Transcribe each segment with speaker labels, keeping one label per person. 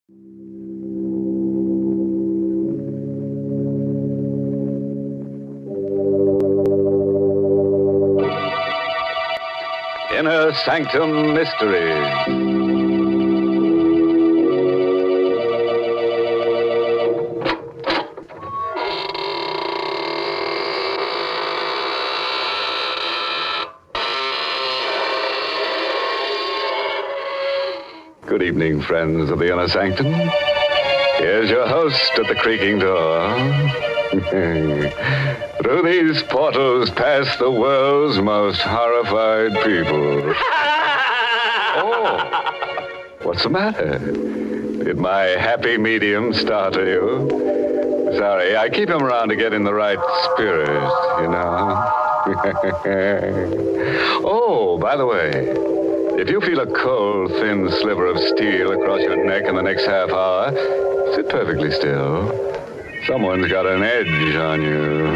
Speaker 1: Inner Sanctum Mysteries. Good evening, friends of the Inner Sanctum. Here's your host at the creaking door. Through these portals pass the world's most horrified people. Oh, what's the matter? Did my happy medium startle you? Sorry, I keep him around to get in the right spirit, you know. Oh, by the way, if you feel a cold, thin sliver of steel across your neck in the next half hour, sit perfectly still. Someone's got an edge on you.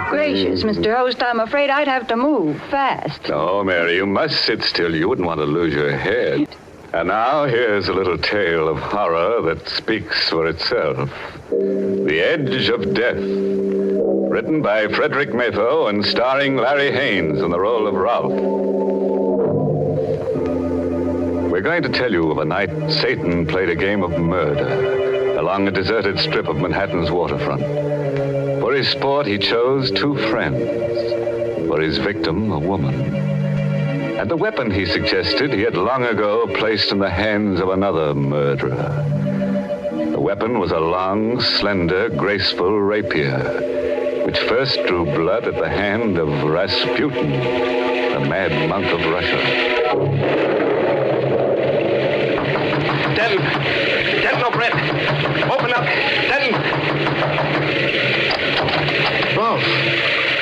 Speaker 2: Gracious, Mr. Host, I'm afraid I'd have to move fast.
Speaker 1: No, Mary, you must sit still. You wouldn't want to lose your head. And now here's a little tale of horror that speaks for itself. The Edge of Death. Written by Frederick Maytho and starring Larry Haynes in the role of Ralph. We're going to tell you of a night Satan played a game of murder along a deserted strip of Manhattan's waterfront. For his sport, he chose two friends. For his victim, a woman. And the weapon he suggested he had long ago placed in the hands of another murderer. The weapon was a long, slender, graceful rapier, which first drew blood at the hand of Rasputin, the mad monk of Russia.
Speaker 3: Denton, open it. Open up. Denton.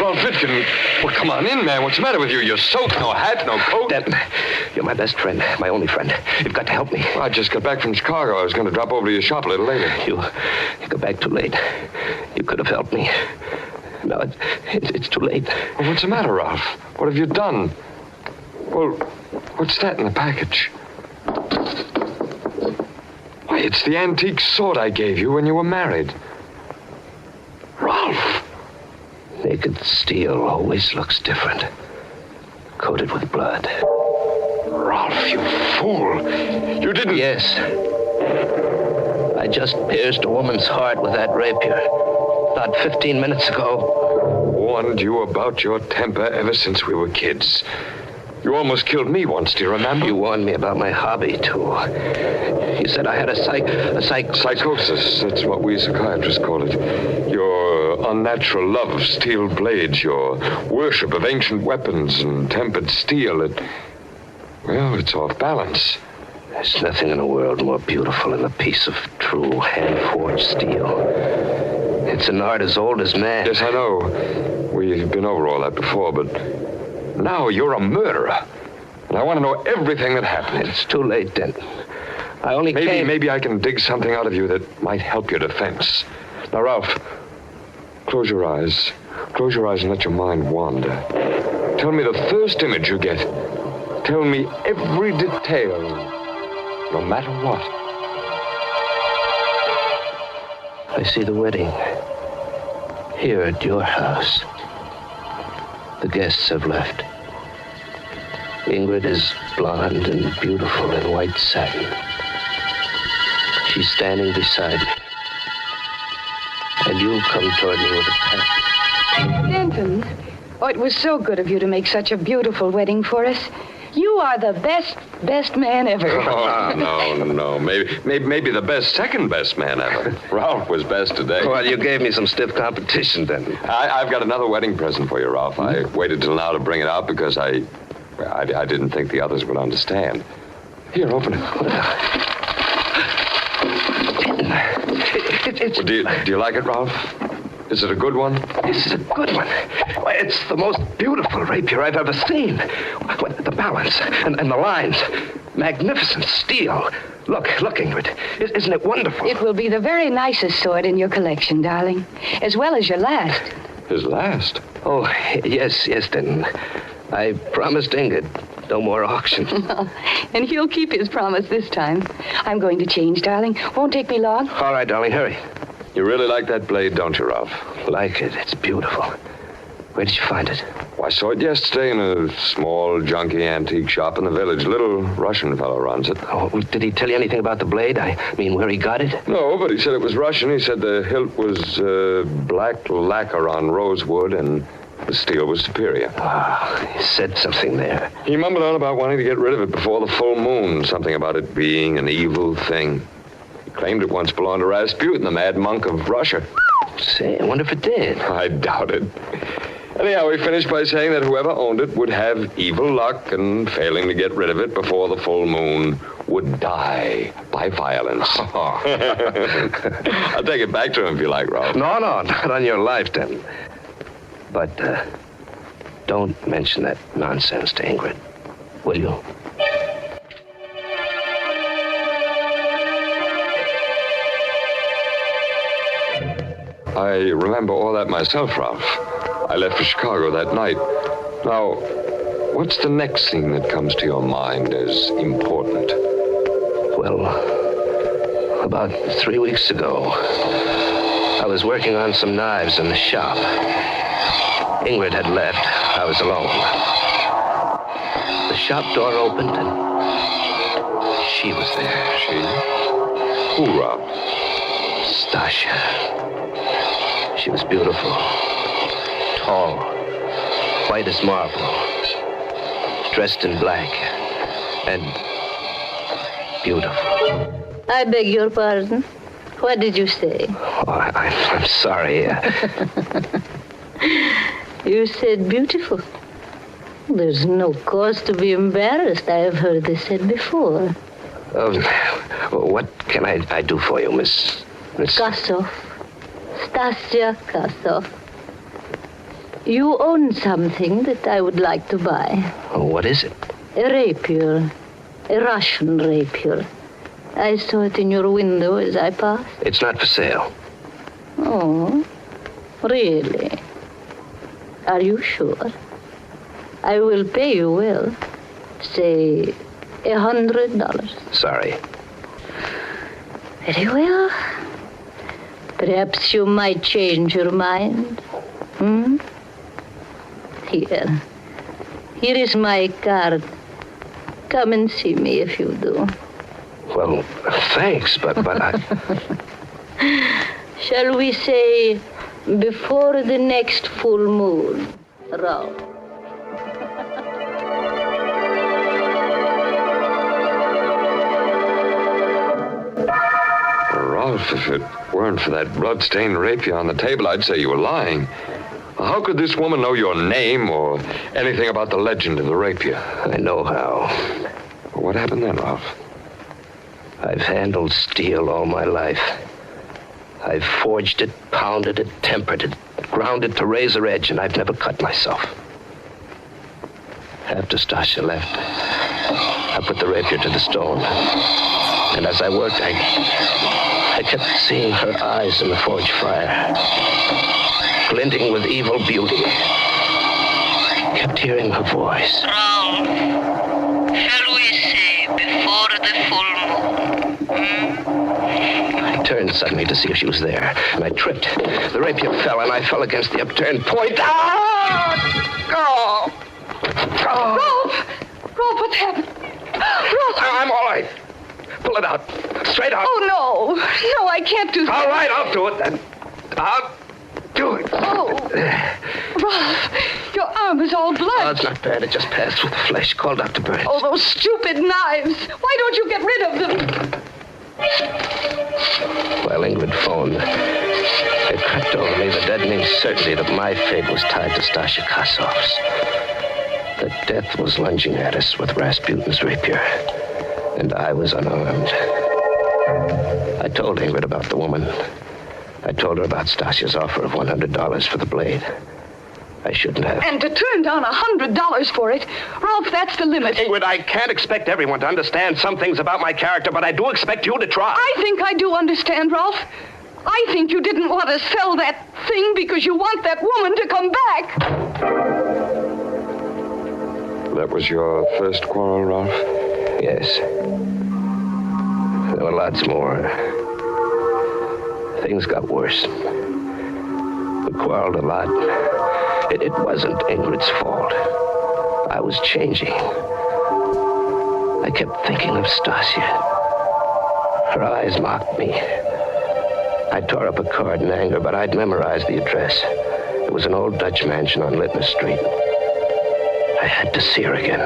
Speaker 3: Ralph Rifkin. Well, come on in, man. What's the matter with you? You're soaked. No hat, no coat.
Speaker 4: Denton, you're my best friend, my only friend. You've got to help me.
Speaker 3: Well, I just got back from Chicago. I was going to drop over to your shop a little later.
Speaker 4: You got back too late. You could have helped me. No, it's too late.
Speaker 3: Well, what's the matter, Ralph? What have you done? Well, what's that in the package? Why, it's the antique sword I gave you when you were married. Ralph!
Speaker 4: Naked steel always looks different. Coated with blood.
Speaker 3: Ralph, you fool! You didn't...
Speaker 4: Yes. I just pierced a woman's heart with that rapier. Not 15 minutes ago.
Speaker 3: Warned you about your temper ever since we were kids. You almost killed me once, do you remember?
Speaker 4: You warned me about my hobby, too. You said I had a
Speaker 3: psychosis. That's what we psychiatrists call it. Your unnatural love of steel blades, your worship of ancient weapons and tempered steel. It's off balance.
Speaker 4: There's nothing in the world more beautiful than a piece of true hand-forged steel. It's an art as old as man.
Speaker 3: Yes, I know. We've been over all that before, but now you're a murderer. And I want to know everything that happened.
Speaker 4: It's too late, Denton. I only came...
Speaker 3: Maybe I can dig something out of you that might help your defense. Now, Ralph, close your eyes. Close your eyes and let your mind wander. Tell me the first image you get. Tell me every detail, no matter what.
Speaker 4: I see the wedding. Here at your house. The guests have left. Ingrid is blonde and beautiful in white satin. She's standing beside me. And you come toward me with a package.
Speaker 2: Denton, it was so good of you to make such a beautiful wedding for us. You are the best man ever.
Speaker 3: Oh, no. Maybe the second best man ever. Ralph was best today.
Speaker 4: Well, you gave me some stiff competition, Denton.
Speaker 3: I've got another wedding present for you, Ralph. I waited till now to bring it out because I didn't think the others would understand. Here, open it. Do you like it, Ralph? Is it a good one?
Speaker 4: This is a good one. Why, it's the most beautiful rapier I've ever seen. The balance and the lines. Magnificent steel. Look, Ingrid. Isn't it wonderful?
Speaker 2: It will be the very nicest sword in your collection, darling. As well as your last.
Speaker 3: His last?
Speaker 4: Oh, yes, Denton. I promised Ingrid. No more auction.
Speaker 2: And he'll keep his promise this time. I'm going to change, darling. Won't take me long.
Speaker 4: All right, darling, hurry.
Speaker 3: You really like that blade, don't you, Ralph?
Speaker 4: Like it. It's beautiful. Where did you find it?
Speaker 3: Well, I saw it yesterday in a small, junky antique shop in the village. Little Russian fellow runs it.
Speaker 4: Oh, did he tell you anything about the blade? I mean, where he got it?
Speaker 3: No, but he said it was Russian. He said the hilt was black lacquer on rosewood and the steel was superior.
Speaker 4: Ah, he said something there.
Speaker 3: He mumbled on about wanting to get rid of it before the full moon. Something about it being an evil thing. He claimed it once belonged to Rasputin, the mad monk of Russia.
Speaker 4: Say, I wonder if it did.
Speaker 3: I doubt it. Anyhow, he finished by saying that whoever owned it would have evil luck, and failing to get rid of it before the full moon, would die by violence. I'll take it back to him if you like, Ralph.
Speaker 4: No, not on your life, then. But don't mention that nonsense to Ingrid, will you?
Speaker 3: I remember all that myself, Ralph. I left for Chicago that night. Now, what's the next thing that comes to your mind as important?
Speaker 4: Well, about 3 weeks ago, I was working on some knives in the shop. Ingrid had left. I was alone. The shop door opened, and she was there.
Speaker 3: She? Who, Ralph?
Speaker 4: Stasha. She was beautiful. Tall. White as marble. Dressed in black. And beautiful.
Speaker 5: I beg your pardon. What did you say?
Speaker 4: Oh, I'm sorry.
Speaker 5: You said beautiful. There's no cause to be embarrassed. I have heard this said before.
Speaker 4: What can I do for you, Miss...
Speaker 5: Kasov. Stasya Kasov. You own something that I would like to buy.
Speaker 4: Oh, what is it?
Speaker 5: A rapier. A Russian rapier. I saw it in your window as I passed.
Speaker 4: It's not for sale.
Speaker 5: Oh, really? Are you sure? I will pay you well. Say $100.
Speaker 4: Sorry.
Speaker 5: Very well. Perhaps you might change your mind. Here. Here is my card. Come and see me if you do.
Speaker 4: Well, thanks, but I...
Speaker 5: Shall we say before the next full moon, Ralph?
Speaker 3: Ralph, if it weren't for that blood-stained rapier on the table, I'd say you were lying. How could this woman know your name or anything about the legend of the rapier?
Speaker 4: I know how.
Speaker 3: What happened then, Ralph?
Speaker 4: I've handled steel all my life. I've forged it, pounded it, tempered it, ground it to razor edge, and I've never cut myself. After Stasha left, I put the rapier to the stone. And as I worked, I kept seeing her eyes in the forge fire, glinting with evil beauty. Kept hearing her voice.
Speaker 5: Ralph, shall we say before the full moon?
Speaker 4: I turned suddenly to see if she was there, and I tripped. The rapier fell, and I fell against the upturned point. Ah! Oh! Oh!
Speaker 2: Rolf, what's happened? Rolf!
Speaker 4: I'm all right. Pull it out. Straight out.
Speaker 2: Oh, no. No, I can't do that.
Speaker 4: All right, I'll do it then. I'll do it.
Speaker 2: Oh. Rolf, your arm is all blood.
Speaker 4: Oh, it's not bad. It just passed through the flesh. Called Dr. Burns.
Speaker 2: Oh, those stupid knives. Why don't you get rid of them?
Speaker 4: While Ingrid phoned, it crept over me the deadening certainty that my fate was tied to Stasha Kasov's. That death was lunging at us with Rasputin's rapier, and I was unarmed. I told Ingrid about the woman. I told her about Stasha's offer of $100 for the blade. I shouldn't have.
Speaker 2: And to turn down $100 for it, Rolf, that's the limit.
Speaker 4: Ingrid, I can't expect everyone to understand some things about my character, but I do expect you to try.
Speaker 2: I think I do understand, Rolf. I think you didn't want to sell that thing because you want that woman to come back.
Speaker 3: That was your first quarrel, Ralph?
Speaker 4: Yes. There were lots more. Things got worse. We quarreled a lot. It wasn't Ingrid's fault. I was changing. I kept thinking of Stasia. Her eyes mocked me. I tore up a card in anger, but I'd memorized the address. It was an old Dutch mansion on Littner Street. I had to see her again.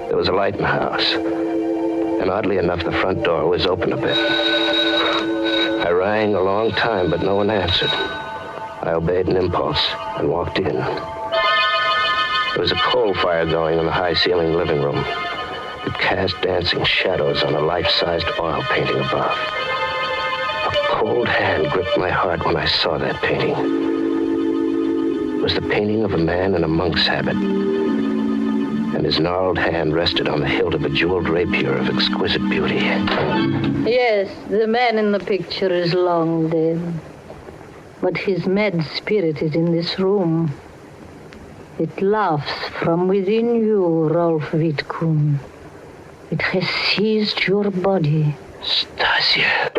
Speaker 4: There was a light in the house, and oddly enough, the front door was open a bit. I rang a long time, but no one answered. I obeyed an impulse and walked in. There was a coal fire going in the high-ceilinged living room. It cast dancing shadows on a life-sized oil painting above. A cold hand gripped my heart when I saw that painting. It was the painting of a man in a monk's habit, and his gnarled hand rested on the hilt of a jeweled rapier of exquisite beauty.
Speaker 5: Yes, the man in the picture is long dead. But his mad spirit is in this room. It laughs from within you, Rolf Wittkuhn. It has seized your body.
Speaker 4: Stasia.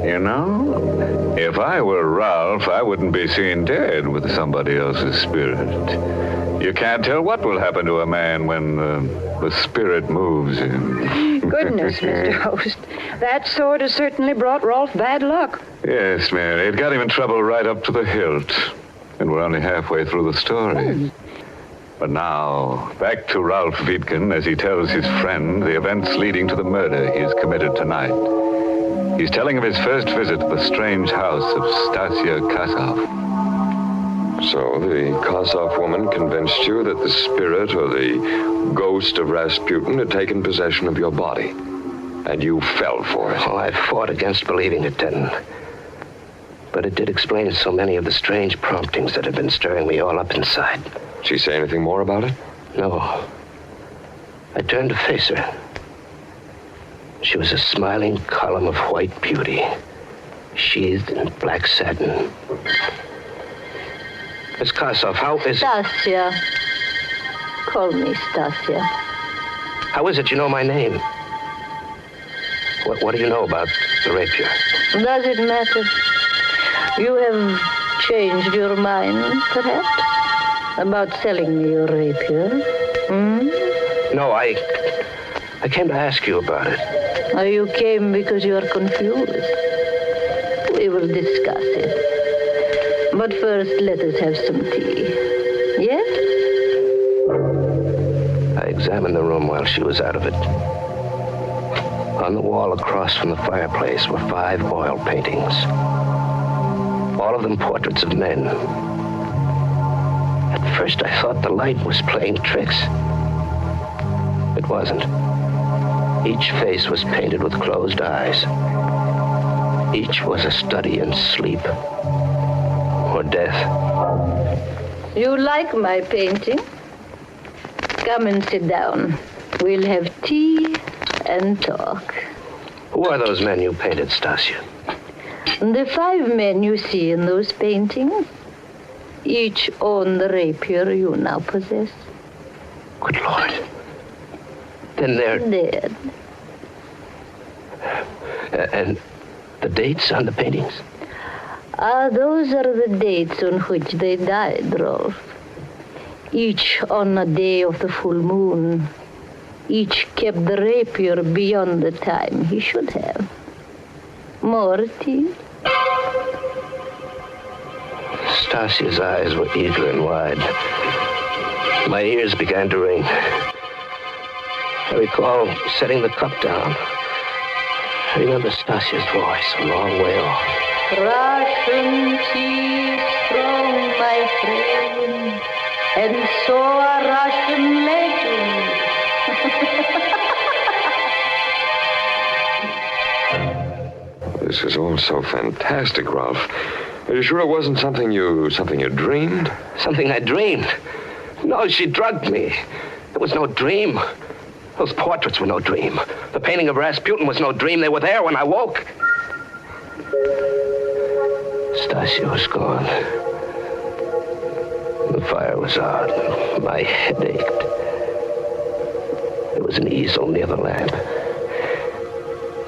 Speaker 1: You know, if I were Ralph, I wouldn't be seen dead with somebody else's spirit. You can't tell what will happen to a man when the spirit moves him.
Speaker 2: Goodness, Mr. Host. That sword has certainly brought Rolf bad luck.
Speaker 1: Yes, Mary. It got him in trouble right up to the hilt. And we're only halfway through the story. But now, back to Ralph Wittgen as he tells his friend the events leading to the murder he's committed tonight. He's telling of his first visit to the strange house of Stasia Kasov.
Speaker 3: So the Kasov woman convinced you that the spirit or the ghost of Rasputin had taken possession of your body. And you fell for it.
Speaker 4: Oh, I fought against believing it, Denton. But it did explain so many of the strange promptings that had been stirring me all up inside.
Speaker 3: Did she say anything more about it?
Speaker 4: No. I turned to face her. She was a smiling column of white beauty, sheathed in black satin. Miss Kasov, how is it?
Speaker 5: Stasia. Call me Stasia.
Speaker 4: How is it you know my name? What do you know about the rapier?
Speaker 5: Does it matter? You have changed your mind, perhaps? About selling me your rapier?
Speaker 4: No, I came to ask you about it.
Speaker 5: Or you came because you are confused? We will discuss it. But first, let us have some tea. Yes?
Speaker 4: I examined the room while she was out of it. On the wall across from the fireplace were 5 oil paintings. All of them portraits of men. At first, I thought the light was playing tricks. It wasn't. Each face was painted with closed eyes. Each was a study in sleep or death.
Speaker 5: You like my painting? Come and sit down. We'll have tea and talk.
Speaker 4: Who are those men you painted, Stasia?
Speaker 5: The 5 men you see in those paintings, each own the rapier you now possess.
Speaker 4: Good Lord. Then they're...
Speaker 5: Dead.
Speaker 4: And the dates on the paintings?
Speaker 5: Those are the dates on which they died, Rolf. Each on a day of the full moon. Each kept the rapier beyond the time he should have. More tea?
Speaker 4: Stasia's eyes were eager and wide. My ears began to ring. I recall setting the cup down. I remember Stasia's voice a long way off.
Speaker 5: Russian tea is strong, my friend, and so are Russian legends.
Speaker 3: This is all so fantastic, Ralph. Are you sure it wasn't something you dreamed?
Speaker 4: Something I dreamed. No, she drugged me. It was no dream. Those portraits were no dream. The painting of Rasputin was no dream. They were there when I woke. Stasia was gone. The fire was out. My head ached. There was an easel near the lamp.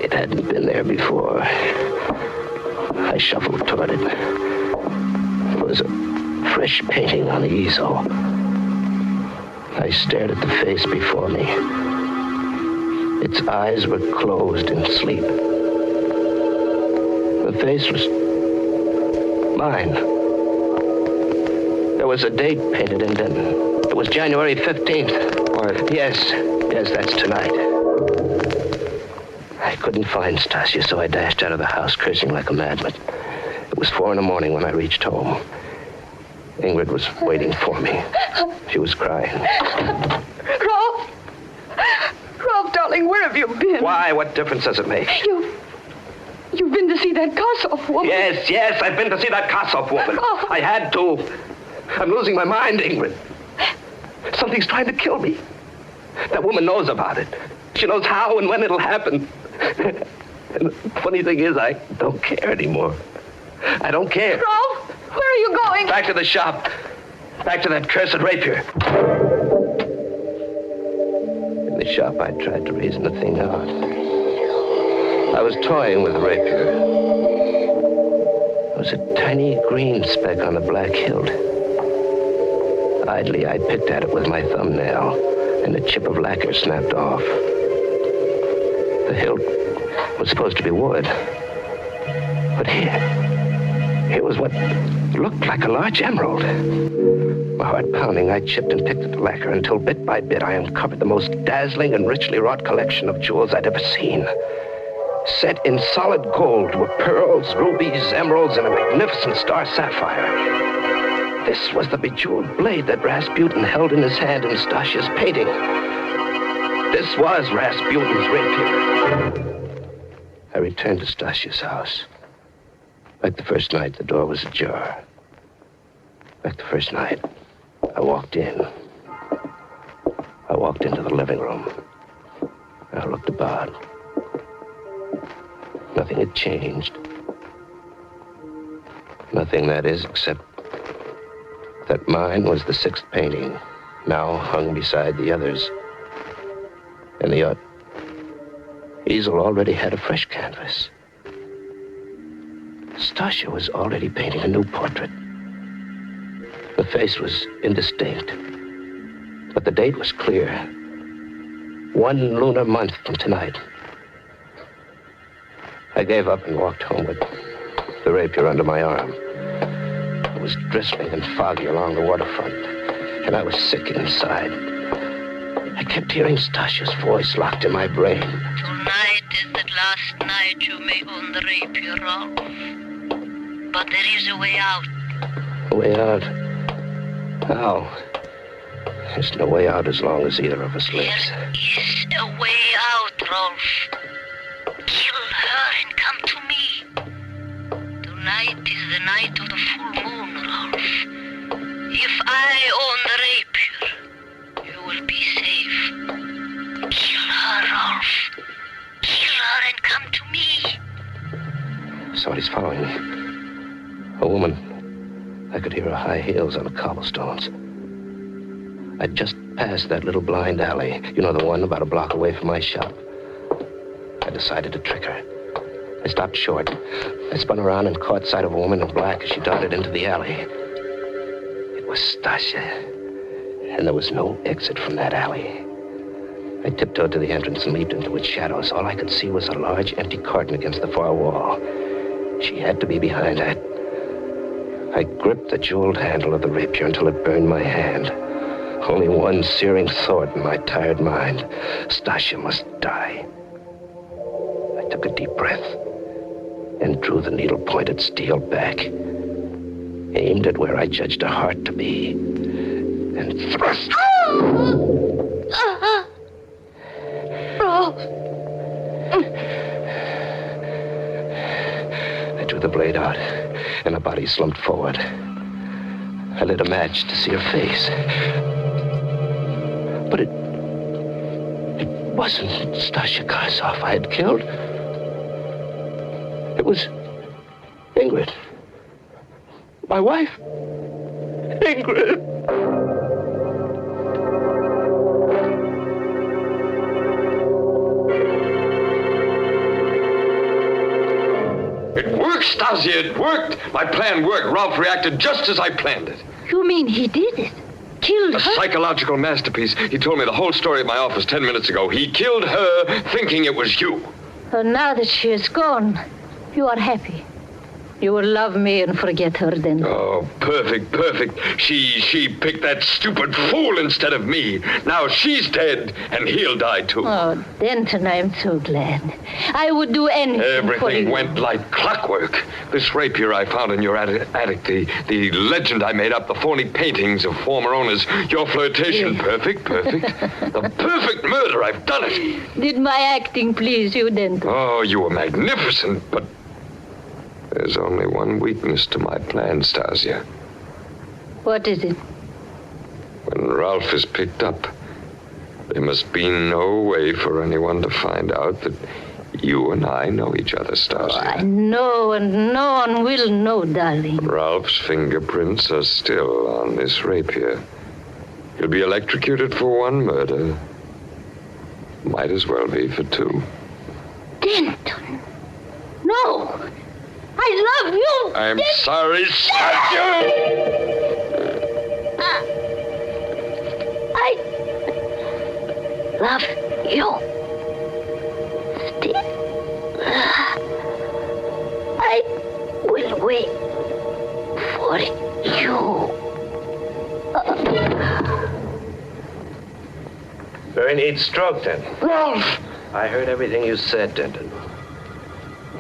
Speaker 4: It hadn't been there before. I shuffled toward it. There was a fresh painting on the easel. I stared at the face before me. Its eyes were closed in sleep. The face was mine. There was a date painted in it. It was January 15th.
Speaker 3: What?
Speaker 4: Yes, that's tonight. I couldn't find Stasia, so I dashed out of the house, cursing like a madman. It was 4 a.m. when I reached home. Ingrid was waiting for me. She was crying.
Speaker 2: Rolf! Rolf, darling, where have you been?
Speaker 4: Why? What difference does it make?
Speaker 2: You've been to see that Kossoff woman.
Speaker 4: Yes, I've been to see that Kossoff woman.
Speaker 2: Oh.
Speaker 4: I had to. I'm losing my mind, Ingrid. Something's trying to kill me. That woman knows about it. She knows how and when it'll happen. And the funny thing is, I don't care anymore. I don't care.
Speaker 2: Rolf, where are you going?
Speaker 4: Back to the shop. Back to that cursed rapier. In the shop, I tried to reason the thing out. I was toying with the rapier. There was a tiny green speck on the black hilt. Idly, I picked at it with my thumbnail, and a chip of lacquer snapped off. The hilt was supposed to be wood. But here was what looked like a large emerald. My heart pounding, I chipped and picked at the lacquer until bit by bit I uncovered the most dazzling and richly wrought collection of jewels I'd ever seen. Set in solid gold were pearls, rubies, emeralds, and a magnificent star sapphire. This was the bejeweled blade that Rasputin held in his hand in Stasia's painting. This was Rasputin's rapier. I returned to Stasia's house. Like the first night, the door was ajar. Like the first night, I walked in. I walked into the living room. I looked about. Nothing had changed. Nothing, that is, except that mine was the 6th painting, now hung beside the others. And the easel already had a fresh canvas. Stasia was already painting a new portrait. The face was indistinct, but the date was clear. 1 lunar month from tonight. I gave up and walked home with the rapier under my arm. It was drizzling and foggy along the waterfront, and I was sick inside. I kept hearing Stasia's voice locked in my brain.
Speaker 5: Tonight is the last night you may own the rapier, Rolf. But there is a way out.
Speaker 4: A way out? How? There's no way out as long as either of us lives.
Speaker 5: There is a way out, Rolf. Kill her and come to me. Tonight is the night of the full moon, Rolf. If I own the rapier, you will be safe. Kill her, Rolf. Kill her and come to me.
Speaker 4: Somebody's following me. A woman. I could hear her high heels on the cobblestones. I'd just passed that little blind alley. You know, the one about a block away from my shop. I decided to trick her. I stopped short. I spun around and caught sight of a woman in black as she darted into the alley. It was Stasia. And there was no exit from that alley. I tiptoed to the entrance and leaped into its shadows. All I could see was a large empty carton against the far wall. She had to be behind that. I gripped the jeweled handle of the rapier until it burned my hand. Only one searing thought in my tired mind. Stasia must die. I took a deep breath and drew the needle-pointed steel back, aimed at where I judged her heart to be, and thrust.
Speaker 2: Rolf!
Speaker 4: I drew the blade out, and her body slumped forward. I lit a match to see her face. But it wasn't Stasia Kossoff I had killed. It was Ingrid. My wife. Ingrid.
Speaker 3: It worked, Stasia, it worked. My plan worked. Ralph reacted just as I planned it.
Speaker 5: You mean he did it? Killed
Speaker 3: A
Speaker 5: her?
Speaker 3: psychological masterpiece. He told me the whole story at my office 10 minutes ago. He killed her thinking it was you.
Speaker 5: Now that she is gone, you are happy. You will love me and forget her then.
Speaker 3: Oh, perfect, perfect. She picked that stupid fool instead of me. Now she's dead, and he'll die too.
Speaker 5: Oh, Denton, I'm so glad. I would do anything for you.
Speaker 3: Everything went like clockwork. This rapier I found in your attic, the legend I made up, the phony paintings of former owners, your flirtation, perfect, perfect. The perfect murder, I've done it.
Speaker 5: Did my acting please you, Denton?
Speaker 3: Oh, you were magnificent, but there's only one weakness to my plan, Stasia.
Speaker 5: What is it?
Speaker 3: When Ralph is picked up, there must be no way for anyone to find out that you and I know each other, Stasia.
Speaker 5: I know, and no one will know, darling.
Speaker 3: Ralph's fingerprints are still on this rapier. He'll be electrocuted for one murder. Might as well be for two.
Speaker 5: Denton! No! I love you!
Speaker 3: I'm
Speaker 5: Denton.
Speaker 3: sorry, Stasia!
Speaker 5: I love you. Still. I will wait for you.
Speaker 4: Very neat stroke, Denton.
Speaker 3: Ralph!
Speaker 4: I heard everything you said, Denton.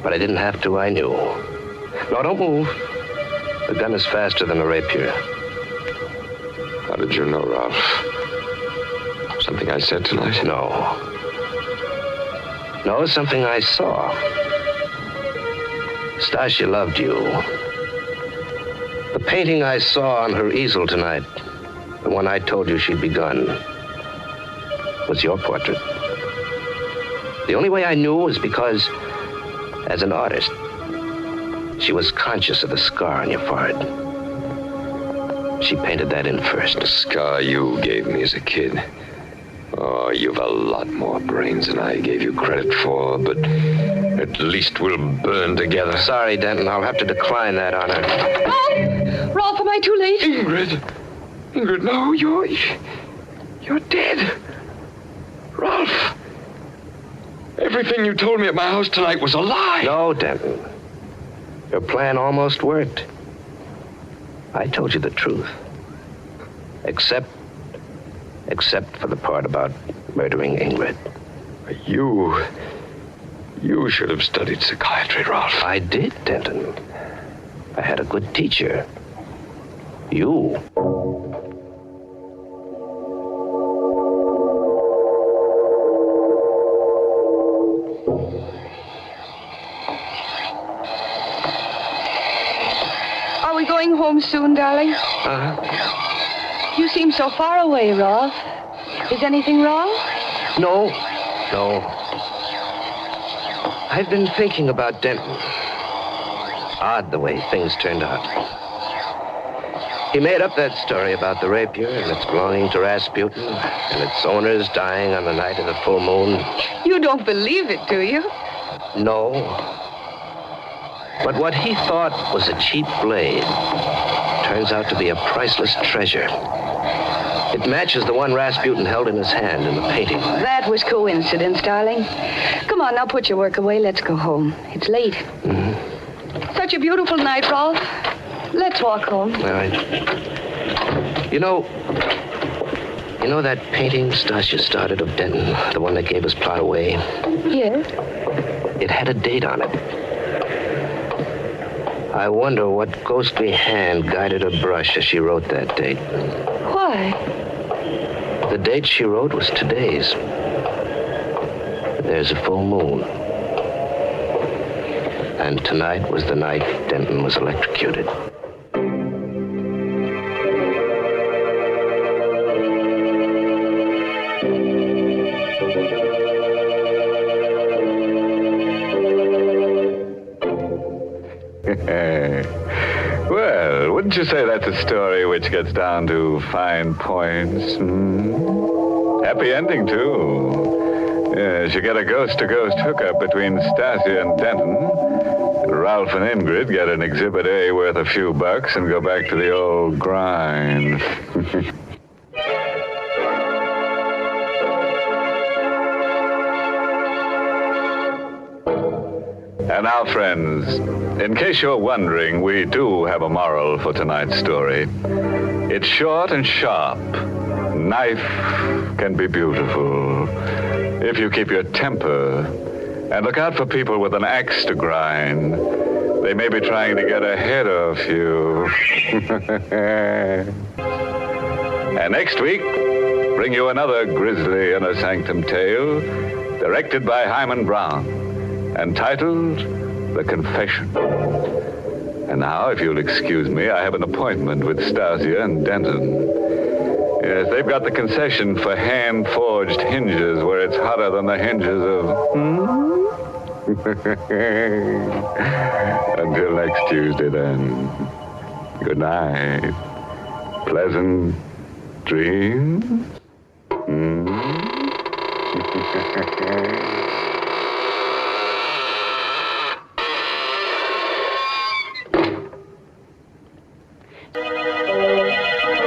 Speaker 4: But I didn't have to, I knew. No, don't move. The gun is faster than the rapier.
Speaker 3: How did you know, Ralph? Something I said tonight?
Speaker 4: No. No, something I saw. Stasia loved you. The painting I saw on her easel tonight, the one I told you she'd begun, was your portrait. The only way I knew was because, as an artist, she was conscious of the scar on your forehead. She painted that in first.
Speaker 3: The scar you gave me as a kid. Oh, you've a lot more brains than I gave you credit for, but at least we'll burn together.
Speaker 4: Sorry, Denton, I'll have to decline that honor.
Speaker 2: Ralph! Ralph, am I too late?
Speaker 3: Ingrid, no, you're dead. Ralph, everything you told me at my house tonight was a lie.
Speaker 4: No, Denton. Your plan almost worked. I told you the truth. Except for the part about murdering Ingrid.
Speaker 3: You should have studied psychiatry, Ralph.
Speaker 4: I did, Denton. I had a good teacher. You.
Speaker 2: Are we going home soon, darling? You seem so far away, Rolf. Is anything wrong?
Speaker 4: No. I've been thinking about Denton. Odd the way things turned out. He made up that story about the rapier and its belonging to Rasputin and its owners dying on the night of the full moon.
Speaker 2: You don't believe it, do you?
Speaker 4: No. But what he thought was a cheap blade turns out to be a priceless treasure. It matches the one Rasputin held in his hand in the painting.
Speaker 2: That was coincidence, darling. Come on, now put your work away. Let's go home. It's late.
Speaker 4: Mm-hmm.
Speaker 2: Such a beautiful night, Rolf. Let's walk home.
Speaker 4: All right. You know that painting Stasia started of Denton, the one that gave his plot away?
Speaker 2: Yes?
Speaker 4: It had a date on it. I wonder what ghostly hand guided her brush as she wrote that date.
Speaker 2: Why?
Speaker 4: The date she wrote was today's. There's a full moon. And tonight was the night Denton was electrocuted.
Speaker 1: you say that's a story which gets down to fine points? Happy ending, too. Yes, you get a ghost-to-ghost hookup between Stasia and Denton. Ralph and Ingrid get an Exhibit A worth a few bucks and go back to the old grind. And now, friends, in case you're wondering, we do have a moral for tonight's story. It's short and sharp. Knife can be beautiful if you keep your temper. And look out for people with an axe to grind. They may be trying to get ahead of you. And next week, bring you another grisly Inner Sanctum tale, directed by Hyman Brown, and titled The Confession. And now, if you'll excuse me, I have an appointment with Stasia and Denton. Yes, they've got the concession for hand-forged hinges where it's hotter than the hinges of... Until next Tuesday, then. Good night. Pleasant dreams.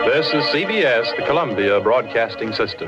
Speaker 6: This is CBS, the Columbia Broadcasting System.